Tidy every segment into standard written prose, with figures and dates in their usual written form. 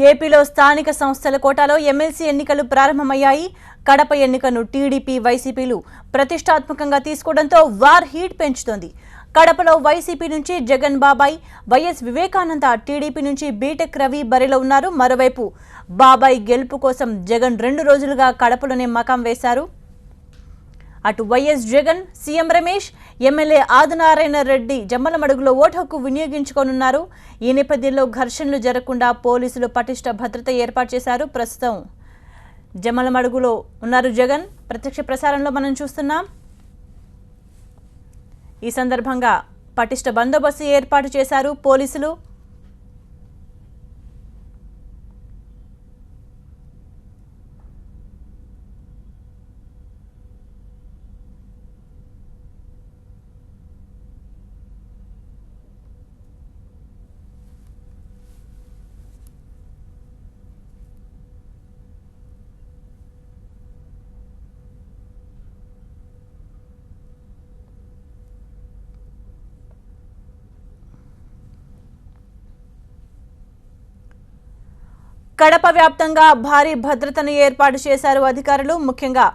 ఏపీలో స్థానిక సంస్థల కోటాలో ఎమ్మెల్సీ ఎన్నికలు ప్రారంభమయ్యాయి. కడప ఎన్నికను టీడీపీ, వైసీపీలు ప్రతిష్టాత్మకంగా తీసుకోవడంతో వార్ హీట్ పెంచుతోంది. కడపలో వైసీపీ నుంచి జగన్ బాబాయ్, వైఎస్ వివేకానంద, టీడీపీ నుంచి బీటెక్ రవి బరిలో ఉన్నారు. మరోవైపు బాబాయ్ గెలుపు కోసం జగన్ 2 రోజులుగా కడపలోనే మకాం వేశారు. అటు YS Jagan, CM Ramesh, MLA Adinarayana Reddy జమ్మలమడుగులో ఓటు హక్కు వినియోగించుకోనున్నారు. ఈ నేపథ్యంలో ఘర్షణలు జరగకుండా పోలీసులు పటిష్ట భద్రత ఏర్పాటు చేశారు. ప్రస్తుతం జమ్మలమడుగులో ఉన్నారు జగన్. ప్రత్యక్ష ప్రసారంలో మనం చూస్తున్నాం. ఈ సందర్భంగా పటిష్ట బందోబస్తు ఏర్పాటు చేశారు పోలీసులు. కడప వ్యాప్తంగా భారీ భద్రతను ఏర్పాటు చేశారు అధికారులు. ముఖ్యంగా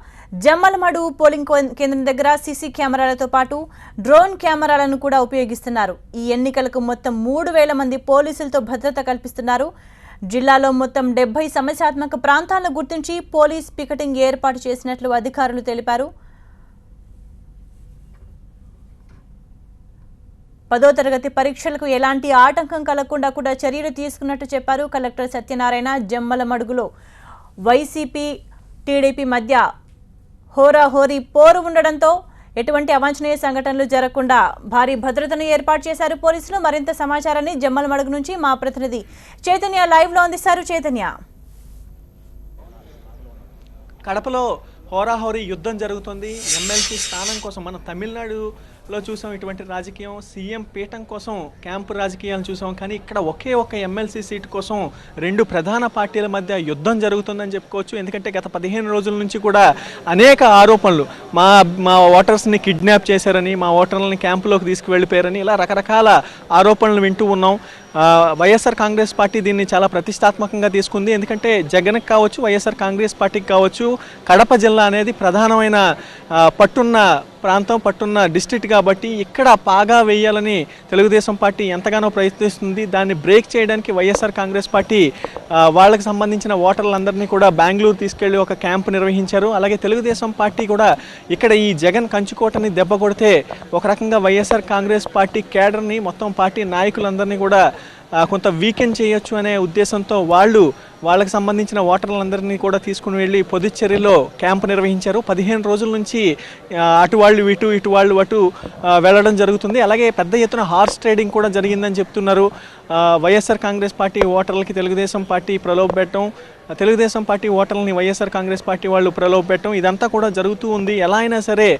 జమ్మలమడుగు పోలింగ్ కేంద్రం దగ్గర సీసీ కెమెరాలతో పాటు డ్రోన్ కెమెరాలను కూడా ఉపయోగిస్తున్నారు. ఈ ఎన్నికలకు మొత్తం 3000 మంది పోలీసులతో భద్రత కల్పిస్తున్నారు. జిల్లాలో మొత్తం 70 సమస్యాత్మక ప్రాంతాలను గుర్తించి పోలీస్ పికెటింగ్ ఏర్పాటు చేసినట్లు అధికారులు తెలిపారు. 10వ తరగతి పరీక్షలకు ఎలాంటి ఆటంకం కలగకుండా కూడా చర్యలు తీసుకున్నట్టు చెప్పారు కలెక్టర్ సత్యనారాయణ. జమ్మలమడుగులో వైసీపీ, టీడీపీ మధ్య హోరాహోరీ పోరు ఉండడంతో ఎటువంటి అవాంఛనీయ సంఘటనలు జరగకుండా భారీ భద్రతను ఏర్పాటు చేశారు పోలీసులు. మరింత సమాచారాన్ని జమ్మలమడుగు నుంచి మా ప్రతినిధి చైతన్య లైవ్ లో అందిస్తారు. చైతన్య, కడపలో హోరాహోరీ యుద్ధం జరుగుతుంది. ఎమ్మెల్సీ స్థానం కోసం మనం తమిళనాడులో చూసాం ఇటువంటి రాజకీయం. సీఎం పీఠం కోసం క్యాంపు రాజకీయాలను చూసాం. కానీ ఇక్కడ ఒకే ఒక ఎమ్మెల్సీ సీటు కోసం 2 ప్రధాన పార్టీల మధ్య యుద్ధం జరుగుతుందని చెప్పుకోవచ్చు. ఎందుకంటే గత 15 రోజుల నుంచి కూడా అనేక ఆరోపణలు, మా ఓటర్స్ని కిడ్నాప్ చేశారని, మా ఓటర్లని క్యాంపులోకి తీసుకువెళ్ళిపోయారని, ఇలా రకరకాల ఆరోపణలు వింటూ ఉన్నాం. వైఎస్ఆర్ కాంగ్రెస్ పార్టీ దీన్ని చాలా ప్రతిష్టాత్మకంగా తీసుకుంది. ఎందుకంటే జగన్కి కావచ్చు, వైఎస్ఆర్ కాంగ్రెస్ పార్టీకి కావచ్చు, కడప జిల్లా అనేది ప్రధానమైన పట్టున్న ప్రాంతం, పట్టున్న డిస్ట్రిక్ట్ కాబట్టి ఇక్కడ పాగా వేయాలని తెలుగుదేశం పార్టీ ఎంతగానో ప్రయత్నిస్తుంది. దాన్ని బ్రేక్ చేయడానికి వైఎస్ఆర్ కాంగ్రెస్ పార్టీ వాళ్ళకి సంబంధించిన ఓటర్లందరినీ కూడా బెంగళూరు తీసుకెళ్లి ఒక క్యాంపు నిర్వహించారు. అలాగే తెలుగుదేశం పార్టీ కూడా ఇక్కడ ఈ జగన్ కంచుకోటని దెబ్బ కొడితే ఒక రకంగా వైఎస్ఆర్ కాంగ్రెస్ పార్టీ కేడర్ని, మొత్తం పార్టీ నాయకులందరినీ కూడా కొంత వీకెండ్ చేయొచ్చు అనే ఉద్దేశంతో వాళ్ళకి సంబంధించిన ఓటర్లందరినీ కూడా తీసుకుని వెళ్ళి పుదుచ్చేరిలో క్యాంపు నిర్వహించారు. 15 రోజుల నుంచి అటు వాళ్ళు ఇటు వాళ్ళు అటు వెళ్ళడం జరుగుతుంది. అలాగే పెద్ద ఎత్తున హార్స్ ట్రేడింగ్ కూడా జరిగిందని చెప్తున్నారు. వైఎస్ఆర్ కాంగ్రెస్ పార్టీ ఓటర్లకి తెలుగుదేశం పార్టీ ప్రలోభపెట్టడం, తెలుగుదేశం పార్టీ ఓటర్లని వైఎస్ఆర్ కాంగ్రెస్ పార్టీ వాళ్ళు ప్రలోభపెట్టడం, ఇదంతా కూడా జరుగుతూ ఉంది. ఎలా అయినా సరే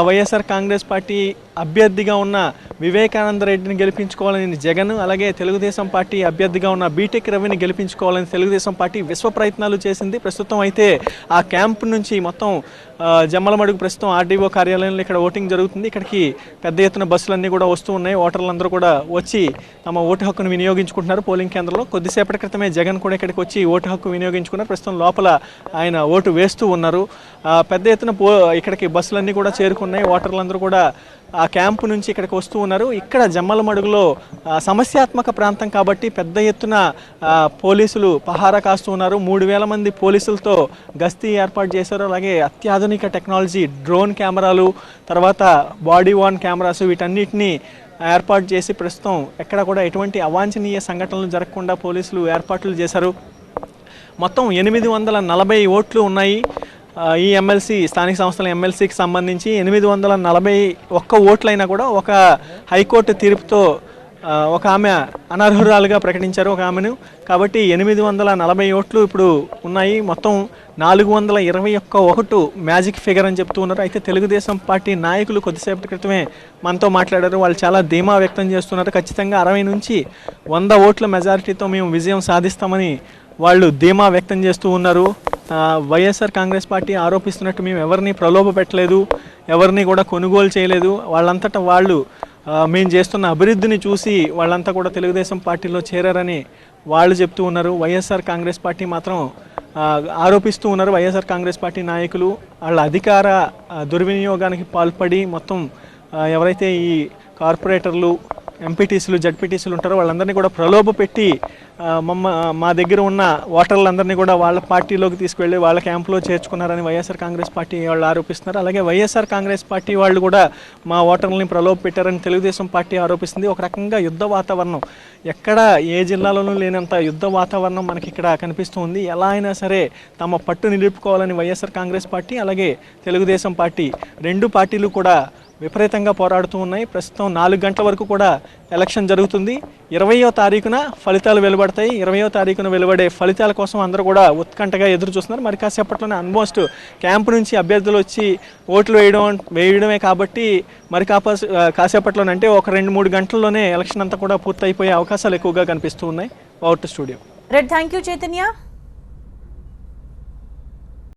వైఎస్ఆర్ కాంగ్రెస్ పార్టీ అభ్యర్థిగా ఉన్న వివేకానంద రెడ్డిని గెలిపించుకోవాలని జగన్, అలాగే తెలుగుదేశం పార్టీ అభ్యర్థిగా ఉన్న బీటెక్ రవిని గెలిపించుకోవాలని తెలుగుదేశం పార్టీ విశ్వ ప్రయత్నాలు చేసింది. ప్రస్తుతం అయితే ఆ క్యాంప్ నుంచి మొత్తం జమ్మలమడుగు ప్రస్తుతం ఆర్డీఓ కార్యాలయంలో ఇక్కడ ఓటింగ్ జరుగుతుంది. ఇక్కడికి పెద్ద ఎత్తున బస్సులన్నీ కూడా వస్తూ ఉన్నాయి. ఓటర్లందరూ కూడా వచ్చి తమ ఓటు హక్కును వినియోగించుకుంటున్నారు పోలింగ్ కేంద్రంలో. కొద్దిసేపటి క్రితమే జగన్ కూడా ఇక్కడికి వచ్చి ఓటు హక్కు వినియోగించుకున్నారు. ప్రస్తుతం లోపల ఆయన ఓటు వేస్తూ ఉన్నారు. పెద్ద ఎత్తున ఇక్కడికి బస్సులన్నీ కూడా చేరుకున్నాయి. ఓటర్లందరూ కూడా ఆ క్యాంపు నుంచి ఇక్కడికి వస్తూ ఉన్నారు. ఇక్కడ జమ్మలమడుగులో సమస్యాత్మక ప్రాంతం కాబట్టి పెద్ద ఎత్తున పోలీసులు పహారా కాస్తూ ఉన్నారు. 3000 మంది పోలీసులతో గస్తీ ఏర్పాటు చేశారు. అలాగే అత్యాధునిక టెక్నాలజీ, డ్రోన్ కెమెరాలు, తర్వాత బాడీ వార్న్ కెమెరాస్, వీటన్నిటినీ ఏర్పాటు చేసి ప్రస్తుతం ఎక్కడ కూడా ఎటువంటి అవాంఛనీయ సంఘటనలు జరగకుండా పోలీసులు ఏర్పాట్లు చేశారు. మొత్తం 840 ఓట్లు ఉన్నాయి. ఈ ఎమ్మెల్సీ, స్థానిక సంస్థల ఎమ్మెల్సీకి సంబంధించి 841 ఓట్లైనా కూడా ఒక హైకోర్టు తీర్పుతో ఒక ఆమె అనర్హురాలుగా ప్రకటించారు ఒక ఆమెను. కాబట్టి 840 ఓట్లు ఇప్పుడు ఉన్నాయి. మొత్తం 421 ఓటు మ్యాజిక్ ఫిగర్ అని చెప్తూ ఉన్నారు. అయితే తెలుగుదేశం పార్టీ నాయకులు కొద్దిసేపటి క్రితమే మనతో మాట్లాడారు. వాళ్ళు చాలా ధీమా వ్యక్తం చేస్తున్నారు. ఖచ్చితంగా 60 నుంచి 100 ఓట్ల మెజారిటీతో మేము విజయం సాధిస్తామని వాళ్ళు ధీమా వ్యక్తం చేస్తూ ఉన్నారు. వైఎస్ఆర్ కాంగ్రెస్ పార్టీ ఆరోపిస్తున్నట్టు మేము ఎవరిని ప్రలోభ పెట్టలేదు, ఎవరిని కూడా కొనుగోలు చేయలేదు. వాళ్ళంతటా వాళ్ళు మేము చేస్తున్న అభివృద్ధిని చూసి వాళ్ళంతా కూడా తెలుగుదేశం పార్టీలో చేరారని వాళ్ళు చెప్తూ ఉన్నారు. వైఎస్ఆర్ కాంగ్రెస్ పార్టీ మాత్రం ఆరోపిస్తూ ఉన్నారు. వైఎస్ఆర్ కాంగ్రెస్ పార్టీ నాయకులు వాళ్ళ అధికార దుర్వినియోగానికి పాల్పడి మొత్తం ఎవరైతే ఈ కార్పొరేటర్లు, ఎంపీటీసీలు, జడ్పీటీసీలు ఉంటారో వాళ్ళందరినీ కూడా ప్రలోభ పెట్టి మా దగ్గర ఉన్న ఓటర్లందరినీ కూడా వాళ్ళ పార్టీలోకి తీసుకువెళ్ళి వాళ్ళ క్యాంపులో చేర్చుకున్నారని వైఎస్ఆర్ కాంగ్రెస్ పార్టీ వాళ్ళు ఆరోపిస్తున్నారు. అలాగే వైఎస్ఆర్ కాంగ్రెస్ పార్టీ వాళ్ళు కూడా మా ఓటర్లని ప్రలోభ పెట్టారని తెలుగుదేశం పార్టీ ఆరోపిస్తుంది. ఒక రకంగా యుద్ధ వాతావరణం, ఎక్కడ ఏ జిల్లాలోనూ లేనంత యుద్ధ వాతావరణం మనకి ఇక్కడ కనిపిస్తుంది. ఎలా అయినా సరే తమ పట్టు నిలుపుకోవాలని వైఎస్ఆర్ కాంగ్రెస్ పార్టీ అలాగే తెలుగుదేశం పార్టీ రెండు పార్టీలు కూడా విపరీతంగా పోరాడుతూ ఉన్నాయి. ప్రస్తుతం 4 గంటల వరకు కూడా ఎలక్షన్ జరుగుతుంది. 20వ తారీఖున ఫలితాలు వెలువడతాయి. 20వ తారీఖున వెలువడే ఫలితాల కోసం అందరూ కూడా ఉత్కంఠగా ఎదురు చూస్తున్నారు. మరి కాసేపట్లోనే ఆల్మోస్ట్ క్యాంపు నుంచి అభ్యర్థులు వచ్చి ఓట్లు వేయడమే కాబట్టి మరి కాసేపట్లోనే అంటే ఒక 2-3 గంటల్లోనే ఎలక్షన్ అంతా కూడా పూర్తయిపోయే అవకాశాలు ఎక్కువగా కనిపిస్తూ ఉన్నాయి. Over to studio. Thank you Chaitanya.